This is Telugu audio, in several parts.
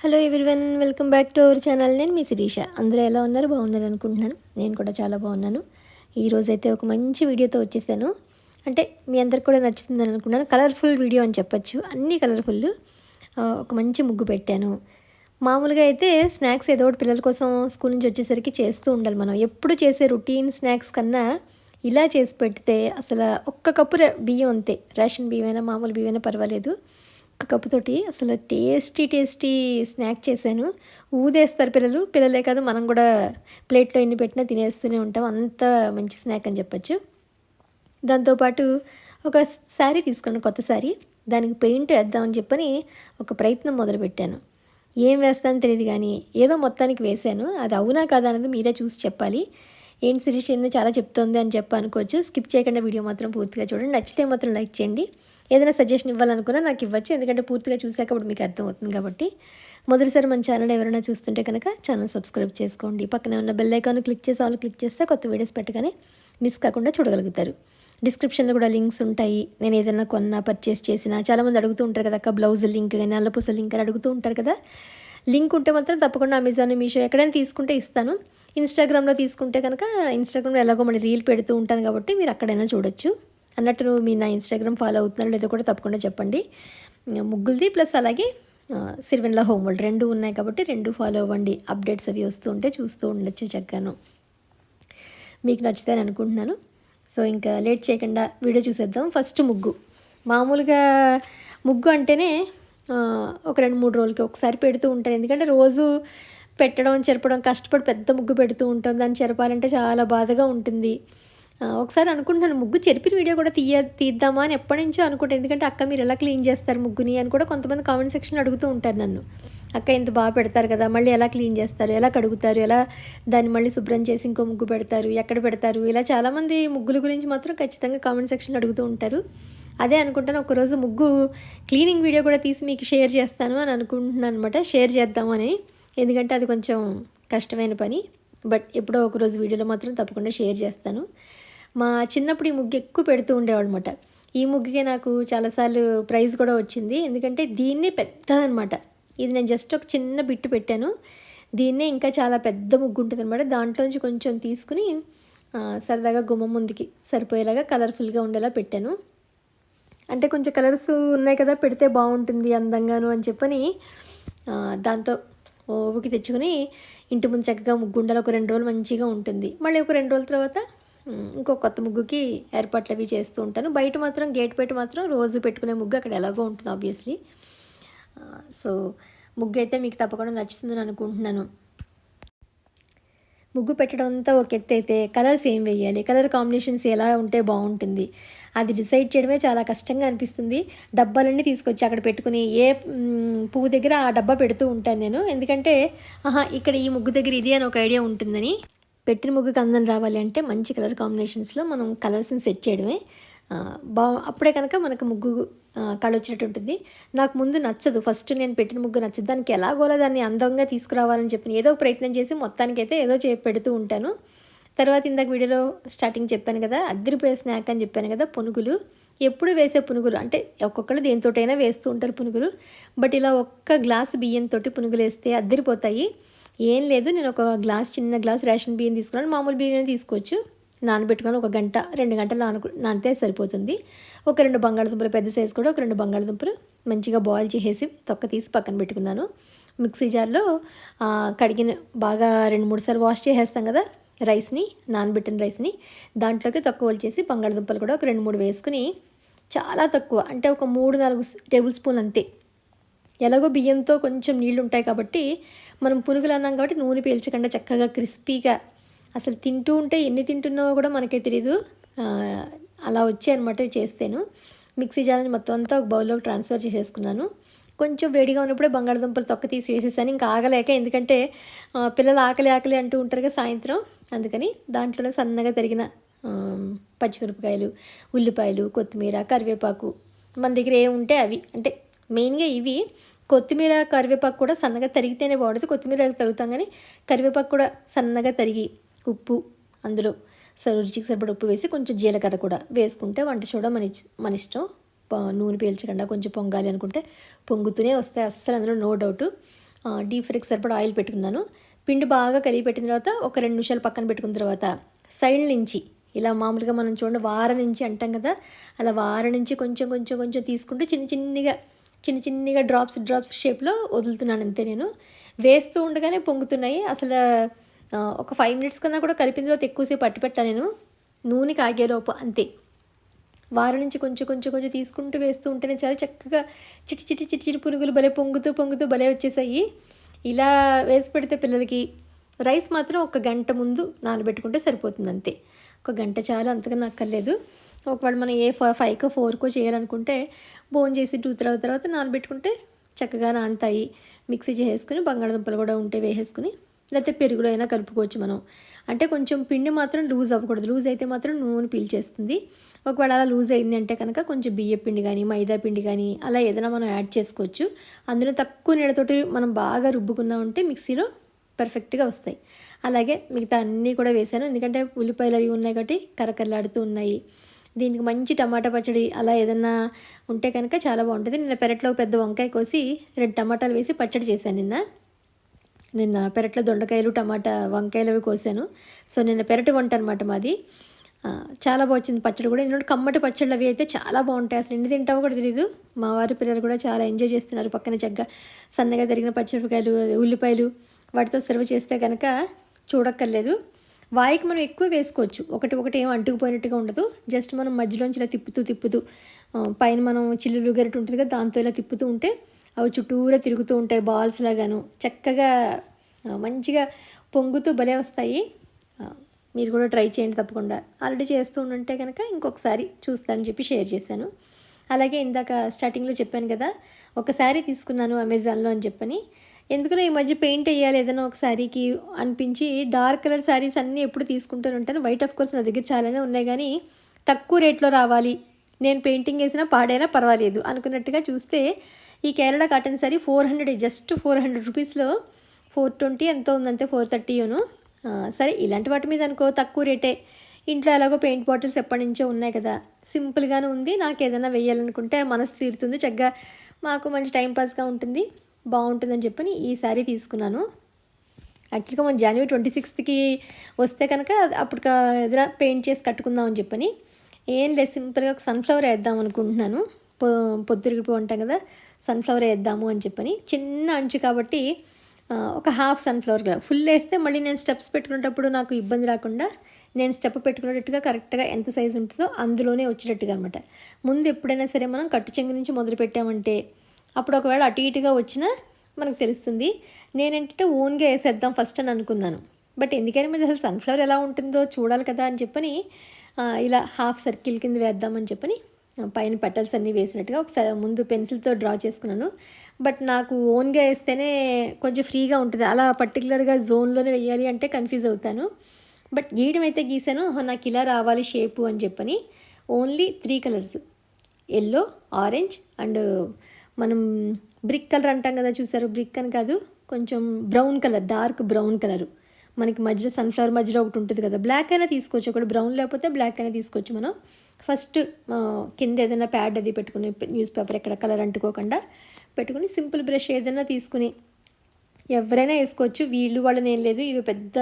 Hello everyone, welcome back to our channel. నేను మీ శిరీష. అందరూ ఎలా ఉన్నారు? బాగున్నారు అనుకుంటున్నాను. నేను కూడా చాలా బాగున్నాను. ఈరోజైతే ఒక మంచి వీడియోతో వచ్చేసాను. అంటే మీ అందరికి కూడా నచ్చుతుందని అనుకున్నాను. కలర్ఫుల్ వీడియో అని చెప్పొచ్చు. అన్నీ కలర్ఫుల్. ఒక మంచి ముగ్గు పెట్టాను. మామూలుగా అయితే స్నాక్స్ ఏదో ఒకటి పిల్లల కోసం స్కూల్ నుంచి వచ్చేసరికి చేస్తూ ఉండాలి. మనం ఎప్పుడు చేసే రొటీన్ స్నాక్స్ కన్నా ఇలా చేసి పెడితే అసలు ఒక్క కప్పు బియ్యం అంతే, రేషన్ బియ్యమైనా మామూలు బియ్యమైనా పర్వాలేదు, ఒక కప్పుతోటి అసలు టేస్టీ స్నాక్ చేశాను. ఊదేస్తారు పిల్లలే కాదు, మనం కూడా ప్లేట్లో ఎన్ని పెట్టినా తినేస్తూనే ఉంటాం. అంత మంచి స్నాక్ అని చెప్పచ్చు. దాంతోపాటు ఒక శారీ తీసుకున్నాను, కొత్త శారీ. దానికి పెయింట్ వేద్దామని చెప్పని ఒక ప్రయత్నం మొదలుపెట్టాను. ఏం వేస్తానో తెలియదు కానీ ఏదో మొత్తానికి వేశాను. అది అవునా కాదా అనేది మీరే చూసి చెప్పాలి. ఏంటి శిరీష చాలా చెప్తోంది అని అనుకోవచ్చు. స్కిప్ చేయకుండా వీడియో మాత్రం పూర్తిగా చూడండి. నచ్చితే మాత్రం లైక్ చేయండి. ఏదైనా సజెషన్ ఇవ్వాలనుకున్నా నాకు ఇవ్వచ్చు, ఎందుకంటే పూర్తిగా చూసాక అప్పుడు మీకు అర్థమవుతుంది కాబట్టి. మొదటిసారి మన ఛానల్ ఎవరైనా చూస్తుంటే కనుక ఛానల్ సబ్స్క్రైబ్ చేసుకోండి. పక్కనే ఉన్న బెల్ ఐకాన్ క్లిక్ చేసి ఆల్ క్లిక్ చేస్తే కొత్త వీడియోస్ పెట్టగానే మిస్ కాకుండా చూడగలుగుతారు. డిస్క్రిప్షన్లో కూడా లింక్స్ ఉంటాయి. నేను ఏదైనా కొన్నా, పర్చేస్ చేసినా చాలామంది అడుగుతూ ఉంటారు కదా, బ్లౌజ్ లింక్ కానీ నల్లపూస లింక్ అని అడుగుతూ ఉంటారు కదా. లింక్ ఉంటే మాత్రం తప్పకుండా అమెజాన్, మీషో ఎక్కడైనా తీసుకుంటే ఇస్తాను. ఇన్స్టాగ్రామ్లో తీసుకుంటే కనుక ఇన్స్టాగ్రామ్లో ఎలాగో మళ్ళీ రీల్ పెడుతూ ఉంటాను కాబట్టి మీరు అక్కడైనా చూడొచ్చు. అన్నట్టు మీ నా ఇన్స్టాగ్రామ్ ఫాలో అవుతున్నారో లేదో కూడా తప్పకుండా చెప్పండి. ముగ్గులది ప్లస్ అలాగే సిరివెన్లా హోమ్ వరల్డ్ రెండు ఉన్నాయి కాబట్టి రెండు ఫాలో అవ్వండి. అప్డేట్స్ అవి వస్తూ ఉంటే చూస్తూ ఉండొచ్చు చక్కగాను. మీకు నచ్చుతాయని అనుకుంటున్నాను. సో ఇంకా లేట్ చేయకుండా వీడియో చూసేద్దాం. ఫస్ట్ ముగ్గు. మామూలుగా ముగ్గు అంటేనే ఒక 2-3 రోజులకి ఒకసారి పెడుతూ ఉంటాను. ఎందుకంటే రోజు పెట్టడం, చెరపడం, కష్టపడి పెద్ద ముగ్గు పెడుతూ ఉంటాం. దాన్ని చెరపాలంటే చాలా బాధగా ఉంటుంది. ఒకసారి అనుకుంటున్నాను ముగ్గు చెరిపిన వీడియో కూడా తీద్దామా అని ఎప్పటి నుంచో అనుకుంటాను. ఎందుకంటే అక్క మీరు ఎలా క్లీన్ చేస్తారు ముగ్గుని అని కూడా కొంతమంది కామెంట్ సెక్షన్ అడుగుతూ ఉంటారు నన్ను. అక్క ఇంత బాగా పెడతారు కదా, మళ్ళీ ఎలా క్లీన్ చేస్తారు, ఎలా కడుగుతారు, ఎలా దాన్ని మళ్ళీ శుభ్రం చేసి ఇంకో ముగ్గు పెడతారు, ఎక్కడ పెడతారు, ఇలా చాలామంది ముగ్గుల గురించి మాత్రం ఖచ్చితంగా కామెంట్ సెక్షన్ అడుగుతూ ఉంటారు. అదే అనుకుంటాను ఒకరోజు ముగ్గు క్లీనింగ్ వీడియో కూడా తీసి మీకు షేర్ చేస్తాను అని అనుకుంటున్నాను అనమాట. షేర్ చేద్దామని, ఎందుకంటే అది కొంచెం కష్టమైన పని. బట్ ఎప్పుడో ఒకరోజు వీడియోలో మాత్రం తప్పకుండా షేర్ చేస్తాను. మా చిన్నప్పుడు ఈ ముగ్గు ఎక్కువ పెడుతూ ఉండేవాడు అనమాట. ఈ ముగ్గుకే నాకు చాలాసార్లు ప్రైజ్ కూడా వచ్చింది. ఎందుకంటే దీన్నే పెద్దదనమాట. ఇది నేను జస్ట్ ఒక చిన్న బిట్టు పెట్టాను. దీన్నే ఇంకా చాలా పెద్ద ముగ్గు ఉంటుంది అనమాట. దాంట్లోంచి కొంచెం తీసుకుని సరదాగా గుమ్మం ముందుకి సరిపోయేలాగా కలర్ఫుల్గా ఉండేలా పెట్టాను. అంటే కొంచెం కలర్స్ ఉన్నాయి కదా, పెడితే బాగుంటుంది అందంగాను అని చెప్పని దాంతో ఓపిక తెచ్చుకొని ఇంటి ముందు చక్కగా ముగ్గు ఉండాలి. ఒక 2 రోజులు మంచిగా ఉంటుంది. మళ్ళీ ఒక 2 రోజుల తర్వాత ఇంకో కొత్త ముగ్గుకి ఏర్పాట్లు అవి చేస్తూ ఉంటాను. బయట మాత్రం గేట్ పెట్టి మాత్రం రోజు పెట్టుకునే ముగ్గు అక్కడ ఎలాగో ఉంటుంది ఆబ్వియస్లీ. సో ముగ్గు అయితే మీకు తప్పకుండా నచ్చుతుందని అనుకుంటున్నాను. ముగ్గు పెట్టడం అంతా ఒక ఎత్తు అయితే కలర్స్ ఏం వేయాలి, కలర్ కాంబినేషన్స్ ఎలా ఉంటే బాగుంటుంది అది డిసైడ్ చేయడమే చాలా కష్టంగా అనిపిస్తుంది. డబ్బాలన్నీ తీసుకొచ్చి అక్కడ పెట్టుకుని ఏ పువ్వు దగ్గర ఆ డబ్బా పెడుతూ ఉంటాను నేను. ఎందుకంటే ఇక్కడ ఈ ముగ్గు దగ్గర ఇది అని ఒక ఐడియా ఉంటుందని. పెట్టిన ముగ్గుకి అందం రావాలి అంటే మంచి కలర్ కాంబినేషన్స్లో మనం కలర్స్ని సెట్ చేయడమే అప్పుడే కనుక మనకు ముగ్గు కళొచ్చినట్టు ఉంటుంది. నాకు ముందు నచ్చదు, ఫస్ట్ నేను పెట్టిన ముగ్గు నచ్చదు. దానికి ఎలాగోలా దాన్ని అందంగా తీసుకురావాలని చెప్పి ఏదో ప్రయత్నం చేసి మొత్తానికైతే ఏదో పెడుతూ ఉంటాను. తర్వాత ఇందాక వీడియోలో స్టార్టింగ్ చెప్పాను కదా, అద్దరిపోయే స్నాక్ అని చెప్పాను కదా, పునుగులు. ఎప్పుడు వేసే పునుగులు అంటే ఒక్కొక్కరు దేనితోటైనా వేస్తూ ఉంటారు పునుగులు. బట్ ఇలా ఒక్క గ్లాసు బియ్యంతో పునుగులు వేస్తే అద్దరిపోతాయి. ఏం లేదు, నేను ఒక చిన్న గ్లాస్ రేషన్ బియ్యం తీసుకున్నాను. మామూలు బియ్యం తీసుకోవచ్చు. నానబెట్టుకొని 1 గంట 2 గంటలు నానితే సరిపోతుంది. ఒక 2 బంగాళదుంపలు, పెద్ద సైజు కూడా ఒక 2 బంగాళదుంపలు మంచిగా బాయిల్ చేసేసి తొక్క తీసి పక్కన పెట్టుకున్నాను. మిక్సీ జార్లో కడిగిన బాగా 2-3 సార్లు వాష్ చేసేస్తాం కదా రైస్ని, నానబెట్టిన రైస్ని, దాంట్లోకి తక్కువ చేసి బంగాళదుంపలు కూడా ఒక 2-3 వేసుకుని చాలా తక్కువ అంటే ఒక 3-4 టేబుల్ స్పూన్ అంతే. ఎలాగో బియ్యంతో కొంచెం నీళ్ళు ఉంటాయి కాబట్టి మనం పునుగులు అన్నాం కాబట్టి నూనె పీల్చకుండా చక్కగా క్రిస్పీగా అసలు తింటూ ఉంటే ఎన్ని తింటున్నావో కూడా మనకే తెలీదు. అలా వచ్చాయి అనమాట చేస్తేను. మిక్సీ జార్ని మొత్తం అంతా ఒక బౌల్లోకి ట్రాన్స్ఫర్ చేసేసుకున్నాను. కొంచెం వేడిగా ఉన్నప్పుడే బంగాళదుంపలు తొక్క తీసి వేసేసాను. ఇంకా ఆగలేక, ఎందుకంటే పిల్లలు ఆకలి అంటూ ఉంటారు కదా సాయంత్రం. అందుకని దాంట్లోనే సన్నగా తరిగిన పచ్చిమిరపకాయలు, ఉల్లిపాయలు, కొత్తిమీర, కరివేపాకు మన దగ్గర ఏముంటే అవి, అంటే మెయిన్గా ఇవి. కొత్తిమీర, కరివేపాకు కూడా సన్నగా తరిగితేనే బాగుంటుంది. కొత్తిమీర తరుగుతాం కానీ కరివేపాకు కూడా సన్నగా తరిగి, ఉప్పు అందులో రుచికి సరిపడ ఉప్పు వేసి కొంచెం జీలకర్ర కూడా వేసుకుంటే వంట చూడ మన ఇష్టం. నూనె పీల్చకుండా కొంచెం పొంగాలి అనుకుంటే పొంగుతూనే వస్తాయి, అస్సలు అందులో నో డౌట్. డీప్ ఫ్రైకి సరిపడా ఆయిల్ పెట్టుకున్నాను. పిండి బాగా కలిపి పెట్టిన తర్వాత ఒక 2 నిమిషాలు పక్కన పెట్టుకున్న తర్వాత సైడ్ నుంచి ఇలా మామూలుగా మనం చూడండి వార నుంచి అంటాం కదా, అలా వార నుంచి కొంచెం కొంచెం కొంచెం తీసుకుంటూ చిన్న చిన్నగా డ్రాప్స్ షేప్లో వదులుతున్నాను అంతే. నేను వేస్తూ ఉండగానే పొంగుతున్నాయి. అసలు ఒక 5 మినిట్స్ కన్నా కూడా కలిపిన తర్వాత ఎక్కువసేపు పట్టి పెట్టాను నేను, నూనె కాగేలోపు అంతే. వారం నుంచి కొంచెం కొంచెం కొంచెం తీసుకుంటూ వేస్తూ ఉంటేనే చాలా చక్కగా చిటి పునుగులు భలే పొంగుతూ భలే వచ్చేసాయి. ఇలా వేసి పెడితే పిల్లలకి రైస్ మాత్రం 1 గంట ముందు నానబెట్టుకుంటే సరిపోతుంది అంతే. 1 గంట చాలు, అంతకన్నా అక్కర్లేదు. ఒకవేళ మనం 5కో 4కో చేయాలనుకుంటే చేసి 2 తర్వాత నానబెట్టుకుంటే చక్కగా నానతాయి. మిక్సీ చేసేసుకుని బంగాళదుంపలు కూడా ఉంటే వేసేసుకుని లేకపోతే పెరుగులో అయినా కలుపుకోవచ్చు మనం. అంటే కొంచెం పిండి మాత్రం లూజ్ అవ్వకూడదు, లూజ్ అయితే మాత్రం నూనె పీల్చేస్తుంది. ఒకవేళ అలా లూజ్ అయింది అంటే కనుక కొంచెం బియ్య పిండి కానీ మైదా పిండి కానీ అలా ఏదైనా మనం యాడ్ చేసుకోవచ్చు. అందులో తక్కువ నీళ్ళతోటి మనం బాగా రుబ్బుకున్నామంటే మిక్సీలో పర్ఫెక్ట్గా వస్తాయి. అలాగే మిగతా అన్నీ కూడా వేసాను, ఎందుకంటే ఉల్లిపాయలు అవి ఉన్నాయి కాబట్టి కరకరలాడుతూ ఉన్నాయి. దీనికి మంచి టమాటా పచ్చడి అలా ఏదన్నా ఉంటే కనుక చాలా బాగుంటుంది. నిన్న పెరట్లో పెద్ద వంకాయ కోసి 2 టమాటాలు వేసి పచ్చడి చేశాను. నిన్న పెరట్లో దొండకాయలు టమాటా వంకాయలు అవి కోసాను. సో నిన్న పెరటి వంట అనమాట మాది. చాలా బాగా వచ్చింది పచ్చడి కూడా. ఎందుకంటే కమ్మటి పచ్చళ్ళు అవి అయితే చాలా బాగుంటాయి. అసలు ఎన్ని తింటావో కూడా తెలియదు. మా వారి పిల్లలు కూడా చాలా ఎంజాయ్ చేస్తున్నారు. పక్కన చక్కగా సన్నగా తరిగిన పచ్చిమిరపకాయలు ఉల్లిపాయలు వాటితో సర్వ్ చేస్తే కనుక చూడక్కర్లేదు. వాయికి మనం ఎక్కువ వేసుకోవచ్చు, ఒకటి ఏం అంటుకుపోయినట్టుగా ఉండదు. జస్ట్ మనం మధ్యలోంచి ఇలా తిప్పుతూ పైన మనం చిల్లులు గరిటె ఉంటుంది కదా, దాంతో ఇలా తిప్పుతూ ఉంటే అవి చుట్టూరా తిరుగుతూ ఉంటాయి బాల్స్ లాగాను. చక్కగా మంచిగా పొంగుతూ భలే వస్తాయి. మీరు కూడా ట్రై చేయండి తప్పకుండా. ఆల్రెడీ చేస్తూ ఉంటే కనుక ఇంకొకసారి చూస్తానని చెప్పి షేర్ చేశాను. అలాగే ఇందాక స్టార్టింగ్లో చెప్పాను కదా, ఒక శారీ తీసుకున్నాను అమెజాన్లో అని చెప్పని. ఎందుకనో ఈ మధ్య పెయింట్ వేయాలి ఏదైనా ఒక శారీకి అనిపించి డార్క్ కలర్ శారీస్ అన్నీ ఎప్పుడు తీసుకుంటూనే ఉంటాను. వైట్ ఆఫ్ కోర్స్ నా దగ్గర చాలానే ఉన్నాయి, కానీ తక్కువ రేట్లో రావాలి, నేను పెయింటింగ్ వేసినా పాడైనా పర్వాలేదు అనుకున్నట్టుగా చూస్తే ఈ కేరళ కాటన్ శారీ 400, జస్ట్ 400 రూపీస్లో 420 ఎంతో ఉందంతే, 430ను. సరే ఇలాంటి వాటి మీద అనుకో తక్కువ రేటే. ఇంట్లో ఎలాగో పెయింట్ బాటిల్స్ ఎప్పటి నుంచో ఉన్నాయి కదా, సింపుల్గానే ఉంది. నాకు ఏదైనా వేయాలనుకుంటే మనసు తీరుతుంది, చక్కగా మాకు మంచి టైంపాస్గా ఉంటుంది, బాగుంటుందని చెప్పని ఈ శారీ తీసుకున్నాను. యాక్చువల్గా మనం జనవరి 26కి వస్తే కనుక అప్పుడు ఏదైనా పెయింట్ చేసి కట్టుకుందాం అని చెప్పని. ఏం లేదు, సింపుల్గా ఒక సన్ఫ్లవర్ వేద్దాం అనుకుంటున్నాను. పొద్దురిగిపో ఉంటాం కదా, సన్ఫ్లవర్ వేద్దాము అని చెప్పని. చిన్న అంచు కాబట్టి ఒక హాఫ్ సన్ఫ్లవర్, ఫుల్ వేస్తే మళ్ళీ నేను స్టెప్స్ పెట్టుకునేటప్పుడు నాకు ఇబ్బంది రాకుండా నేను స్టెప్ పెట్టుకునేటట్టుగా కరెక్ట్గా ఎంత సైజు ఉంటుందో అందులోనే వచ్చేటట్టుగా అనమాట. ముందు ఎప్పుడైనా సరే మనం కట్టు చెంగు నుంచి మొదలు పెట్టామంటే అప్పుడు ఒకవేళ అటు ఇటుగా వచ్చినా మనకు తెలుస్తుంది. నేనేంటంటే ఓన్గా వేసేద్దాం ఫస్ట్ అని అనుకున్నాను. బట్ ఎందుకని మరి అసలు సన్ఫ్లవర్ ఎలా ఉంటుందో చూడాలి కదా అని చెప్పని ఇలా హాఫ్ సర్కిల్ కింద వేద్దామని చెప్పని పైన పెటల్స్ అన్నీ వేసినట్టుగా ఒకసారి ముందు పెన్సిల్తో డ్రా చేసుకున్నాను. బట్ నాకు ఓన్గా వేస్తేనే కొంచెం ఫ్రీగా ఉంటుంది, అలా పర్టికులర్గా జోన్లోనే వేయాలి అంటే కన్ఫ్యూజ్ అవుతాను. బట్ గీయడం అయితే గీసాను, నాకు ఇలా రావాలి షేపు అని చెప్పని. Only 3 colours, yellow, orange and మనం బ్రిక్ కలర్ అంటాం కదా, చూసారు? బ్రిక్ అని కాదు, కొంచెం brown colour, dark brown colour. మనకి మధ్యలో సన్ఫ్లవర్ మధ్యలో ఒకటి ఉంటుంది కదా, బ్లాక్ అయినా తీసుకోవచ్చు, ఒకటి బ్రౌన్ లేకపోతే బ్లాక్ అయినా తీసుకోవచ్చు. మనం ఫస్ట్ కింద ఏదైనా ప్యాడ్ అది పెట్టుకుని, న్యూస్ పేపర్ ఎక్కడ కలర్ అంటుకోకుండా పెట్టుకుని, సింపుల్ బ్రష్ ఏదైనా తీసుకుని ఎవరైనా వేసుకోవచ్చు, వీళ్ళు వాళ్ళని ఏం లేదు. ఇది పెద్ద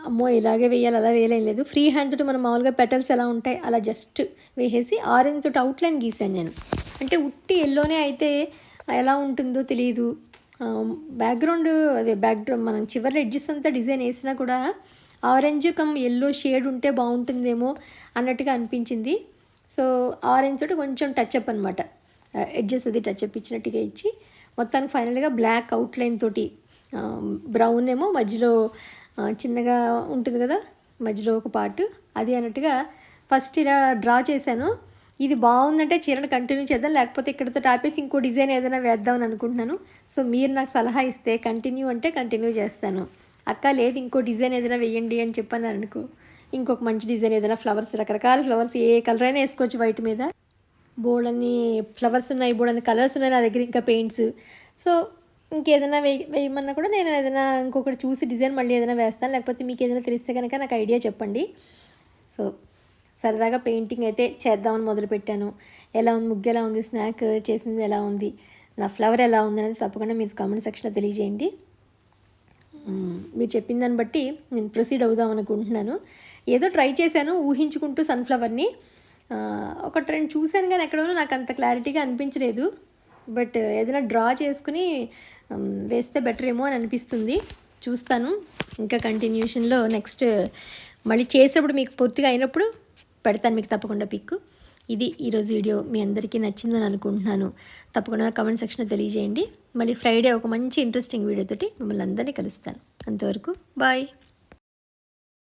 అమ్మో ఇలాగే వేయాలి అలా వేయలేం లేదు. ఫ్రీ హ్యాండ్ తోటి మనం మామూలుగా పెటల్స్ ఎలా ఉంటాయి అలా జస్ట్ వేసేసి ఆరెంజ్ తోటి అవుట్లైన్ గీసాను నేను. అంటే ఉట్టి ఎల్లోనే అయితే ఎలా ఉంటుందో తెలియదు. బ్యాక్గ్రౌండ్ మనం చివరి ఎడ్జెస్ అంతా డిజైన్ వేసినా కూడా ఆరెంజ్ కమ్ ఎల్లో షేడ్ ఉంటే బాగుంటుందేమో అన్నట్టుగా అనిపించింది. సో ఆరెంజ్ తోటి కొంచెం టచ్అప్ అనమాట, ఎడ్జెస్ అది టచ్అప్ ఇచ్చినట్టుగా ఇచ్చి మొత్తానికి ఫైనల్గా బ్లాక్ అవుట్లైన్ తోటి, బ్రౌన్ ఏమో మధ్యలో చిన్నగా ఉంటుంది కదా మధ్యలో ఒక పార్ట్, అది అన్నట్టుగా ఫస్ట్ ఇలా డ్రా చేశాను. ఇది బాగుందంటే చీరను కంటిన్యూ చేద్దాం, లేకపోతే ఇక్కడితో ఆపేసి ఇంకో డిజైన్ ఏదైనా వేద్దామని అనుకుంటున్నాను. సో మీరు నాకు సలహా ఇస్తే కంటిన్యూ అంటే కంటిన్యూ చేస్తాను. అక్క లేదు ఇంకో డిజైన్ ఏదైనా వేయండి అని చెప్పాను అనుకో, ఇంకొక మంచి డిజైన్ ఏదైనా ఫ్లవర్స్, రకరకాల ఫ్లవర్స్ ఏ కలర్ అయినా వేసుకోవచ్చు. వైట్ మీద బోర్డన్ని ఫ్లవర్స్ ఉన్నాయి, బోర్డన్ని కలర్స్ ఉన్నాయి నా దగ్గర, ఇంకా పెయింట్స్. సో ఇంకేదైనా వేయమన్నా కూడా నేను ఏదైనా ఇంకొకటి చూసి డిజైన్ మళ్ళీ ఏదైనా వేస్తాను. లేకపోతే మీకు ఏదైనా తెలిస్తే కనుక నాకు ఐడియా చెప్పండి. సో సరదాగా పెయింటింగ్ అయితే చేద్దామని మొదలుపెట్టాను. ఎలా ఉంది, ముగ్గు ఎలా ఉంది, స్నాక్ చేసింది ఎలా ఉంది, నా ఫ్లవర్ ఎలా ఉందనేది తప్పకుండా మీరు కామెంట్ సెక్షన్లో తెలియజేయండి. మీరు చెప్పిన దాన్ని బట్టి నేను ప్రొసీడ్ అవుదాం అనుకుంటున్నాను. ఏదో ట్రై చేశాను ఊహించుకుంటూ సన్ఫ్లవర్ని. ఒక ట్రెండ్ చూశాను కానీ ఎక్కడో నాకు అంత క్లారిటీగా అనిపించలేదు. బట్ ఏదైనా డ్రా చేసుకుని వేస్తే బెటర్ ఏమో అని అనిపిస్తుంది. చూస్తాను ఇంకా కంటిన్యూషన్లో నెక్స్ట్ మళ్ళీ చేసేటప్పుడు మీకు పూర్తిగా అయినప్పుడు పెడతాను మీకు తప్పకుండా పిక్. ఇది ఈరోజు వీడియో మీ అందరికీ నచ్చిందని అనుకుంటున్నాను. తప్పకుండా కామెంట్ సెక్షన్లో తెలియజేయండి. మళ్ళీ ఫ్రైడే ఒక మంచి ఇంట్రెస్టింగ్ వీడియోతోటి మిమ్మల్ని అందరినీ కలుస్తాను. అంతవరకు బాయ్.